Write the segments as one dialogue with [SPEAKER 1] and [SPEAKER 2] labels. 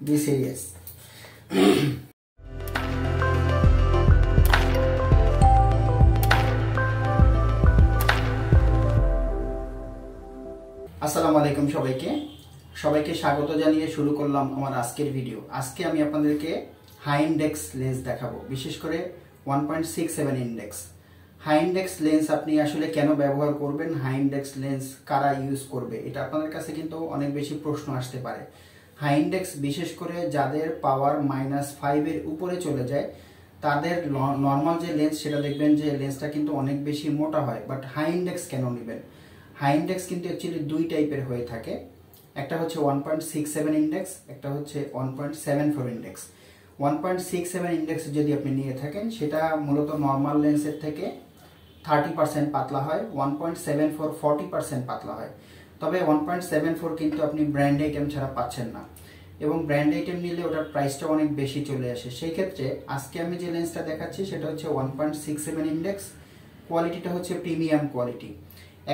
[SPEAKER 1] Be serious. আসসালামু আলাইকুম সবাইকে স্বাগত জানিয়ে শুরু করলাম আমার আজকের ভিডিও। আজকে আমি আপনাদেরকে হাই ইন্ডেক্স লেন্স দেখাবো, বিশেষ করে 1.67 ইন্ডেক্স। হাই ইন্ডেক্স লেন্স আপনি আসলে কেন ব্যবহার করবেন, হাই ইন্ডেক্স লেন্স কারা ইউজ করবে, এটা আপনাদের কাছে কিন্তু অনেক বেশি প্রশ্ন আসতে পারে। হাই ইন্ডেক্স বিশেষ করে যাদের পাওয়ার -5 এর উপরে চলে যায় তাদের নর্মাল যে লেন্স সেটা দেখবেন যে লেন্সটা কিন্তু অনেক বেশি মোটা হয়। বাট হাই ইন্ডেক্স কেন নেবেন? হাই ইন্ডেক্স কিন্তু অ্যাকচুয়ালি দুই টাইপের হয়ে থাকে, একটা হচ্ছে 1.67 ইন্ডেক্স, একটা হচ্ছে 1.74 ইন্ডেক্স। 1.67 ইন্ডেক্স যদি আপনি নিয়ে থাকেন সেটা মূলত নর্মাল লেন্সের থেকে 30% পাতলা হয়, 1.74 40% পাতলা হয়। তবে 1.74 কিন্তু আপনি ব্র্যান্ড আইটেম ছাড়া পাচ্ছেন না, এবং ব্র্যান্ড আইটেম নিলে ওটার প্রাইসটা অনেক বেশি চলে আসে। সেই ক্ষেত্রে আজকে আমি যে লেন্সটা দেখাচ্ছি সেটা হচ্ছে 1.67 ইন্ডেক্স। কোয়ালিটিটা হচ্ছে প্রিমিয়াম কোয়ালিটি।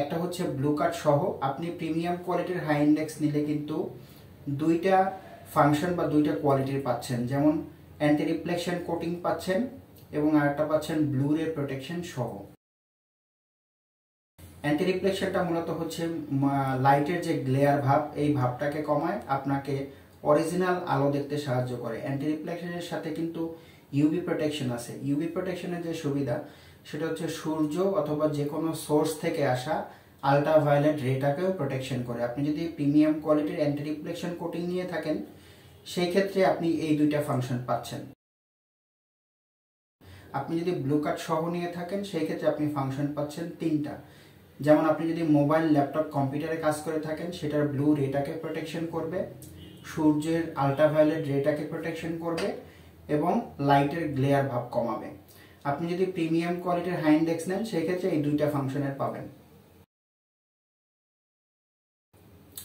[SPEAKER 1] একটা হচ্ছে ব্লু কাট সহ। আপনি প্রিমিয়াম কোয়ালিটির হাই ইন্ডেক্স নিলে কিন্তু দুইটা ফাংশন বা দুইটা কোয়ালিটির পাচ্ছেন, যেমন অ্যান্টি রিফ্লেকশন কোটিং পাচ্ছেন এবং আরেকটা পাচ্ছেন ব্লু রে প্রোটেকশন সহ। অ্যান্টি রিফ্লেকশনটা মূলত হচ্ছে লাইটের যে গ্লেয়ার ভাব, এই ভাবটাকে কমায়, আপনাকে অরিজিনাল আলো দেখতে সাহায্য করে। অ্যান্টি রিফ্লেকশনের সাথে কিন্তু ইউভি প্রোটেকশন আছে। ইউভি প্রোটেকশনের যে সুবিধা সেটা হচ্ছে সূর্য অথবা যে কোনো সোর্স থেকে আসা আল্ট্রাভায়োলেট রেটাকেও প্রোটেকশন করে। আপনি যদি প্রিমিয়াম কোয়ালিটির অ্যান্টি রিফ্লেকশন কোটিং নিয়ে থাকেন সেই ক্ষেত্রে আপনি এই দুইটা ফাংশন পাচ্ছেন। আপনি যদি ব্লু কাট সহ নিয়ে থাকেন সেই ক্ষেত্রে আপনি ফাংশন পাচ্ছেন তিনটা। যেমন আপনি যদি মোবাইল, ল্যাপটপ, কম্পিউটারে কাজ করে থাকেন সেটার ব্লু রেটাকে প্রোটেকশন করবে, সূর্যের আল্ট্রাভায়োলেট রেটাকে প্রোটেকশন করবে এবং লাইটের গ্লেয়ার ভাব কমাবে। আপনি যদি প্রিমিয়াম কোয়ালিটির হাই ইন্ডেক্স নেন সেই ক্ষেত্রে এই দুইটা ফাংশনের পাবেন।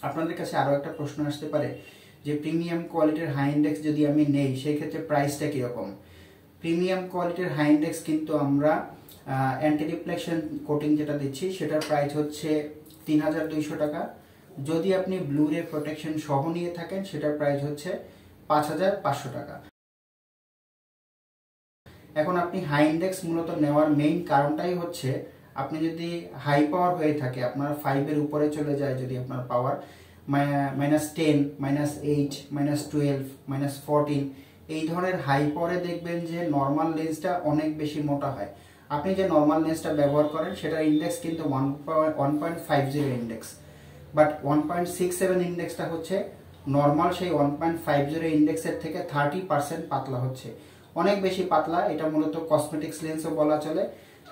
[SPEAKER 1] আপনাদের কাছে আরো একটা প্রশ্ন আসতে পারে যে প্রিমিয়াম কোয়ালিটির হাই ইন্ডেক্স যদি আমি নেই সেই ক্ষেত্রে প্রাইসটা কিরকম? প্রিমিয়াম কোয়ালিটির হাই ইন্ডেক্স কিন্তু আমরা অ্যান্টি রিফ্লেকশন কোটিং যেটা দিচ্ছি সেটার প্রাইস হচ্ছে 3200 টাকা। যদি আপনি ব্লু রে প্রোটেকশন সহ নিয়ে থাকেন সেটার প্রাইস হচ্ছে 5500 টাকা। এখন আপনি হাই ইন্ডেক্স মূলত নেওয়ার মেইন কারণটাই হচ্ছে আপনি যদি হাই পাওয়ার হয়ে থাকে, আপনার 5 এর উপরে চলে যায়, যদি আপনার পাওয়ার -10, -8, -12, -14 এই ধরনের হাই পাওয়ারে দেখবেন যে নর্মাল লেন্সটা অনেক বেশি মোটা হয়। আপনি যে নর্মাল লেন্সটা ব্যবহার করেন সেটার ইন্ডেক্স কিন্তু 1.50 ইন্ডেক্স, বাট 1.67 ইন্ডেক্সটা হচ্ছে নর্মাল সেই 1.50 ইন্ডেক্সের থেকে 30% পাতলা হচ্ছে, অনেক বেশি পাতলা। এটা মূলত কসমেটিক্স লেন্সও বলা চলে,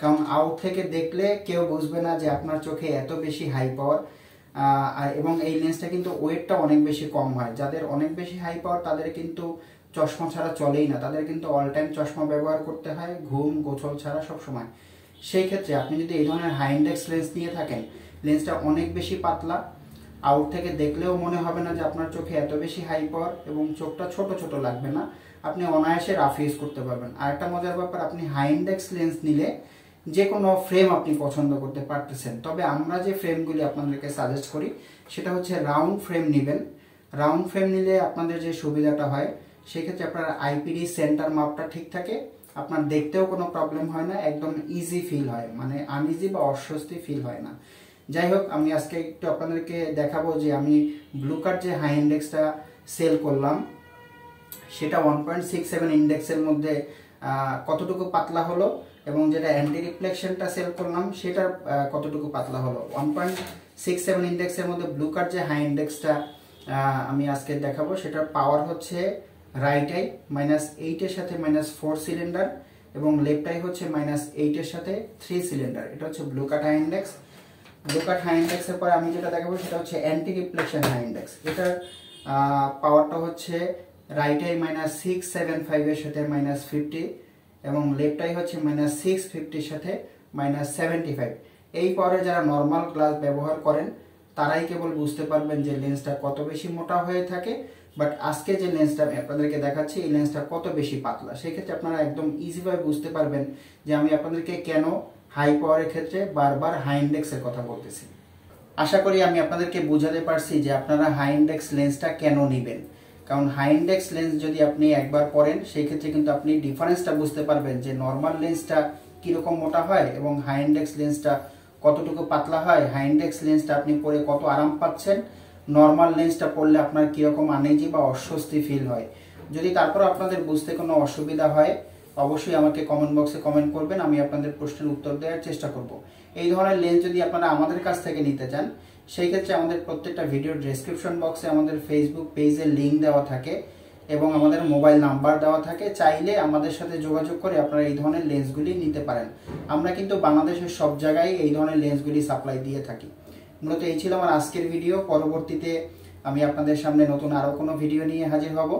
[SPEAKER 1] কারণ আউট থেকে দেখলে কেউ বুঝবে না যে আপনার চোখে এত বেশি হাই পাওয়ার। এবং এই লেন্সটা কিন্তু ওয়েটটা অনেক বেশি কম হয়। যাদের অনেক বেশি হাই পাওয়ার তাদের কিন্তু চশমা ছাড়া চলেই না, তাদের কিন্তু অল টাইম চশমা ব্যবহার করতে হয়, ঘুম গোছল ছাড়া সব সময়। সেই ক্ষেত্রে আপনি যদি এই ধরনের হাই ইন্ডেক্স লেন্স নিয়ে থাকেন, লেন্সটা অনেক বেশি পাতলা, আউট থেকে দেখলেও মনে হবে না যে আপনার চোখে এত বেশি হাই পাওয়ার, এবং চোখটা ছোট ছোট লাগবে না, আপনি অনায়াসে রাফ ইউজ করতে পারবেন। আর একটা মজার ব্যাপার, আপনি হাই ইন্ডেক্স লেন্স নিলে যে কোনো ফ্রেম আপনি পছন্দ করতে পারতেছেন। তবে আমরা যে ফ্রেমগুলি আপনাদেরকে সাজেস্ট করি সেটা হচ্ছে রাউন্ড ফ্রেম নেবেন। রাউন্ড ফ্রেম নিলে আপনাদের যে সুবিধাটা হয় সেক্ষেত্রে আপনার আইপিডি সেন্টার মাপটা ঠিক থাকে, আপনার দেখতেও কোনো প্রবলেম হয় না, একদম ইজি ফিল হয়, মানে আনইজি বা অস্বস্তি ফিল হয় না। যাই হোক, আমি আজকে একটু আপনাদেরকে দেখাবো যে আমি ব্লু কাট যে হাই ইন্ডেক্সটা সেল করলাম সেটা 1.67 ইন্ডেক্সের মধ্যে কতটুকু পাতলা হলো, এবং যেটা অ্যান্টি রিফ্লেকশনটা সেল করলাম সেটার কতটুকু পাতলা হলো। 1.67 ইন্ডেক্সের মধ্যে ব্লু কাট যে হাই ইন্ডেক্সটা আমি আজকে দেখাবো সেটার পাওয়ার হচ্ছে রাইট আই -8 এর সাথে -4 সিলিন্ডার, এবং লেফট আই হচ্ছে -8 এর সাথে 3 সিলিন্ডার। এটা হচ্ছে blue cut high index. Blue cut high ইন্ডেক্সের পরে আমি যেটা দেখাবো সেটা হচ্ছে অ্যান্টি রিফ্লেকশন হাই ইন্ডেক্স। এটার পাওয়ারটা হচ্ছে রাইট আই -675 এর সাথে -50, এবং লেফট আই হচ্ছে -650 এর সাথে -75। এই পাওয়ারে যারা নর্মাল গ্লাস ব্যবহার করেন তারাই কেবল বুঝতে পারবেন যে লেন্সটা কত বেশি মোটা হয়ে থাকে, বাট আজকে যে লেন্সটা আমি আপনাদেরকে দেখাচ্ছি এই লেন্সটা কত বেশি পাতলা। সেক্ষেত্রে আপনারা একদম ইজিভাবে বুঝতে পারবেন যে আমি আপনাদেরকে কেন হাই পাওয়ারের ক্ষেত্রে বারবার হাই ইন্ডেক্সের কথা বলতেছি। আশা করি আমি আপনাদেরকে বোঝাতে পারছি যে আপনারা হাই ইন্ডেক্স লেন্সটা কেন নেবেন। কারণ হাই ইন্ডেক্স লেন্স যদি আপনি একবার পরেন সেই ক্ষেত্রে কিন্তু আপনি ডিফারেন্সটা বুঝতে পারবেন যে নর্মাল লেন্সটা কিরকম মোটা হয় এবং হাই ইন্ডেক্স লেন্সটা কতটুকু পাতলা হয়, হাই ইন্ডেক্স লেন্সটা আপনি পরে কত আরাম পাচ্ছেন, নর্মাল লেন্সটা পরলে আপনার কিরকম আনইজি বা অস্বস্তি ফিল হয়। যদি তারপর আপনাদের বুঝতে কোনো অসুবিধা হয় অবশ্যই আমাকে কমেন্ট বক্সে কমেন্ট করবেন, আমি আপনাদের প্রশ্নের উত্তর দেওয়ার চেষ্টা করব। এই ধরনের লেন্স যদি আপনারা আমাদের কাছ থেকে নিতে চান সেই ক্ষেত্রে আমাদের প্রত্যেকটা ভিডিওর ডেসক্রিপশন বক্সে আমাদের ফেসবুক পেজের লিঙ্ক দেওয়া থাকে এবং আমাদের মোবাইল নাম্বার দেওয়া থাকে। চাইলে আমাদের সাথে যোগাযোগ করে আপনারা এই ধরনের লেন্সগুলি নিতে পারেন। আমরা কিন্তু বাংলাদেশের সব জায়গায় এই ধরনের লেন্সগুলি সাপ্লাই দিয়ে থাকি। মূলত এই ছিল আমার আজকের ভিডিও। পরবর্তীতে আমি আপনাদের সামনে নতুন আরও কোনো ভিডিও নিয়ে হাজির হব।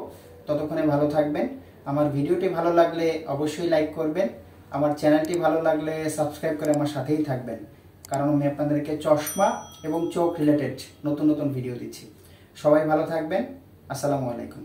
[SPEAKER 1] ততক্ষণে ভালো থাকবেন। আমার ভিডিওটি ভালো লাগলে অবশ্যই লাইক করবেন, আমার চ্যানেলটি ভালো লাগলে সাবস্ক্রাইব করে আমার সাথেই থাকবেন, কারণ আমি আপনাদেরকে চশমা এবং চোখ রিলেটেড নতুন নতুন ভিডিও দিচ্ছি। সবাই ভালো থাকবেন। আসসালামু আলাইকুম।